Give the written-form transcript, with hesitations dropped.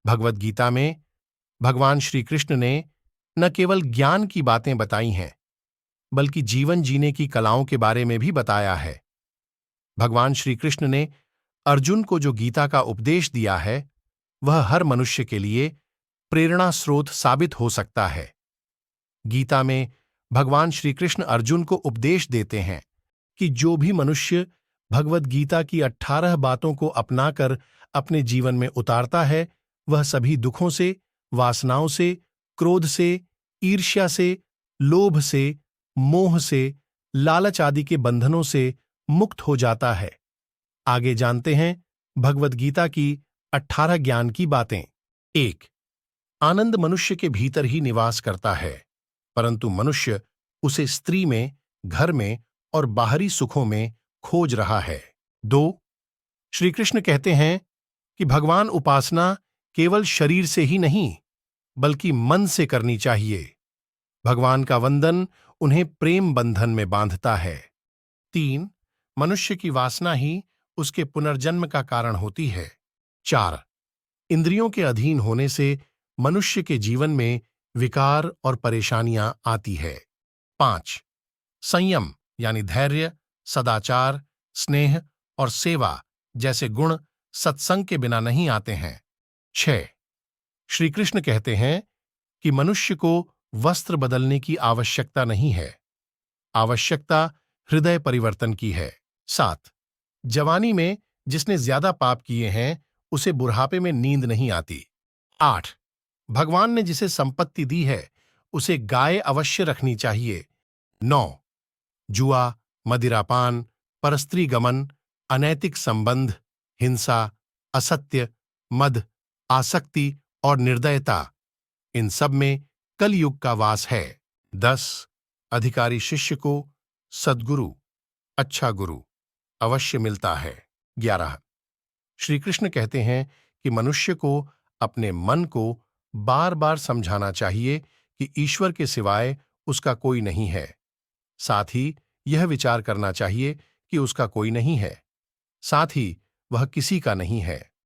भगवद गीता में भगवान श्री कृष्ण ने न केवल ज्ञान की बातें बताई हैं, बल्कि जीवन जीने की कलाओं के बारे में भी बताया है। भगवान श्री कृष्ण ने अर्जुन को जो गीता का उपदेश दिया है, वह हर मनुष्य के लिए प्रेरणा स्रोत साबित हो सकता है। गीता में भगवान श्री कृष्ण अर्जुन को उपदेश देते हैं कि जो भी मनुष्य भगवद गीता की 18 बातों को अपनाकर अपने जीवन में उतारता है, वह सभी दुखों से, वासनाओं से, क्रोध से, ईर्ष्या से, लोभ से, मोह से, लालच आदि के बंधनों से मुक्त हो जाता है। आगे जानते हैं भगवद गीता की 18 ज्ञान की बातें। 1. आनंद मनुष्य के भीतर ही निवास करता है, परंतु मनुष्य उसे स्त्री में, घर में और बाहरी सुखों में खोज रहा है। 2. श्री कृष्ण कहते हैं कि भगवान उपासना केवल शरीर से ही नहीं, बल्कि मन से करनी चाहिए। भगवान का वंदन उन्हें प्रेम बंधन में बांधता है। 3. मनुष्य की वासना ही उसके पुनर्जन्म का कारण होती है। 4. इंद्रियों के अधीन होने से मनुष्य के जीवन में विकार और परेशानियां आती है। 5. संयम यानी धैर्य, सदाचार, स्नेह और सेवा जैसे गुण सत्संग के बिना नहीं आते हैं। 6. श्री कृष्ण कहते हैं कि मनुष्य को वस्त्र बदलने की आवश्यकता नहीं है, आवश्यकता हृदय परिवर्तन की है। 7. जवानी में जिसने ज्यादा पाप किए हैं, उसे बुढ़ापे में नींद नहीं आती। 8. भगवान ने जिसे संपत्ति दी है, उसे गाय अवश्य रखनी चाहिए। 9. जुआ, मदिरापान, परस्त्री गमन, अनैतिक संबंध, हिंसा, असत्य, मद, आसक्ति और निर्दयता, इन सब में कलयुग का वास है। 10. अधिकारी शिष्य को सद्गुरु, अच्छा गुरु अवश्य मिलता है। 11. श्री कृष्ण कहते हैं कि मनुष्य को अपने मन को बार बार समझाना चाहिए कि ईश्वर के सिवाय उसका कोई नहीं है। साथ ही यह विचार करना चाहिए कि उसका कोई नहीं है, साथ ही वह किसी का नहीं है।